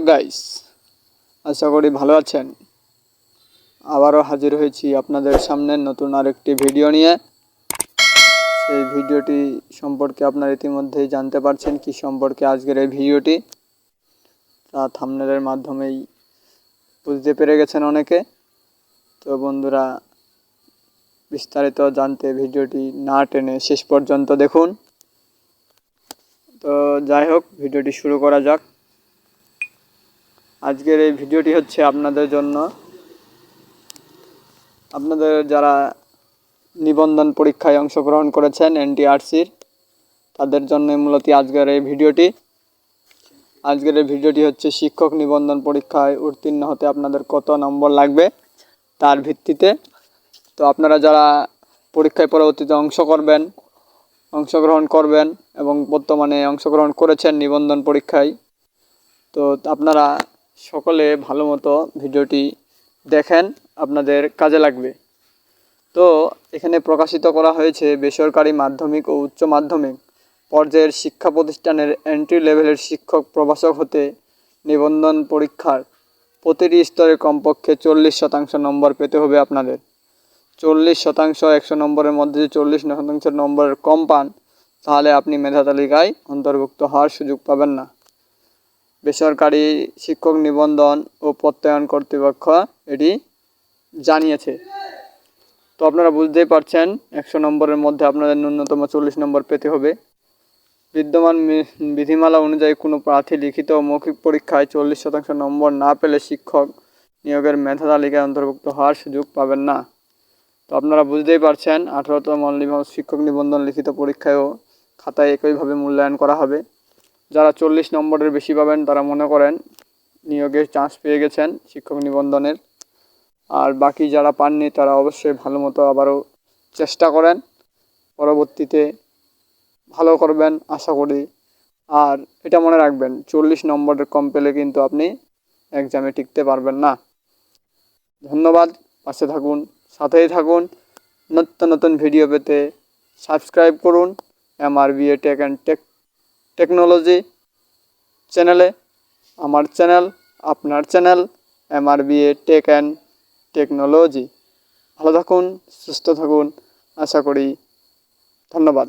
Guys, আশা করি ভালো আছেন। আবারও হাজির হয়েছি আপনাদের সামনে নতুন আরেকটি ভিডিও নিয়ে। এই ভিডিওটি সম্পর্কে আপনারা ইতিমধ্যেই জানতে পারছেন কি সম্পর্কে আজকের এই ভিডিওটি, তা থাম্বনেলের মাধ্যমেই বুঝতে পেরে গেছেন অনেকে। তো বন্ধুরা, বিস্তারিত জানতে ভিডিওটি না টেনে শেষ পর্যন্ত দেখুন। তো যাই হোক, ভিডিওটি শুরু করা যাক। আজকের এই ভিডিওটি হচ্ছে আপনাদের জন্য, আপনাদের যারা নিবন্ধন পরীক্ষায় অংশগ্রহণ করেছেন এনটিআরসির, তাদের জন্য মূলত আজকের এই ভিডিওটি। আজকের এই ভিডিওটি হচ্ছে শিক্ষক নিবন্ধন পরীক্ষায় উত্তীর্ণ হতে আপনাদের কত নম্বর লাগবে তার ভিত্তিতে। তো আপনারা যারা পরীক্ষায় পরবর্তীতে অংশগ্রহণ করবেন এবং বর্তমানে অংশগ্রহণ করেছেন নিবন্ধন পরীক্ষায়, তো আপনারা সকলে ভালো মতো ভিডিওটি দেখেন, আপনাদের কাজে লাগবে। তো এখানে প্রকাশিত করা হয়েছে বেসরকারি মাধ্যমিক ও উচ্চ মাধ্যমিক পর্যায়ের শিক্ষা প্রতিষ্ঠানের এন্ট্রি লেভেলের শিক্ষক প্রভাষক হতে নিবন্ধন পরীক্ষার প্রতিটি স্তরে কমপক্ষে 40% নম্বর পেতে হবে আপনাদের। 40%, 100 নম্বরের মধ্যে যদি 40% নম্বরের কম পান, তাহলে আপনি মেধা তালিকায় অন্তর্ভুক্ত হওয়ার সুযোগ পাবেন না। বেসরকারি শিক্ষক নিবন্ধন ও প্রত্যয়ন কর্তৃপক্ষ এটি জানিয়েছে। তো আপনারা বুঝতেই পারছেন, 100 নম্বরের মধ্যে আপনাদের ন্যূনতম 40 নম্বর পেতে হবে। বিদ্যমান বিধিমালা অনুযায়ী কোনো প্রার্থী লিখিত ও মৌখিক পরীক্ষায় 40% নম্বর না পেলে শিক্ষক নিয়োগের মেধা তালিকায় অন্তর্ভুক্ত হওয়ার সুযোগ পাবেন না। তো আপনারা বুঝতেই পারছেন, 18তম শিক্ষক নিবন্ধন লিখিত পরীক্ষায়ও খাতায় একইভাবে মূল্যায়ন করা হবে। যারা 40 নম্বরের বেশি পাবেন তারা মনে করেন নিয়োগের চান্স পেয়ে গেছেন শিক্ষক নিবন্ধনের, আর বাকি যারা পাননি তারা অবশ্যই ভালো মতো আবারও চেষ্টা করেন, পরবর্তীতে ভালো করবেন আশা করি। আর এটা মনে রাখবেন, 40 নম্বরের কম পেলে কিন্তু আপনি এক্সামে টিকতে পারবেন না। ধন্যবাদ, পাশে থাকুন, সাথেই থাকুন। নতুন ভিডিও পেতে সাবস্ক্রাইব করুন MRBA টেক অ্যান্ড টেকনোলজি চ্যানেলে। আমার চ্যানেল, আপনার channel MRBA tech and technology. ভালো থাকুন, সুস্থ থাকুন আশা করি। ধন্যবাদ।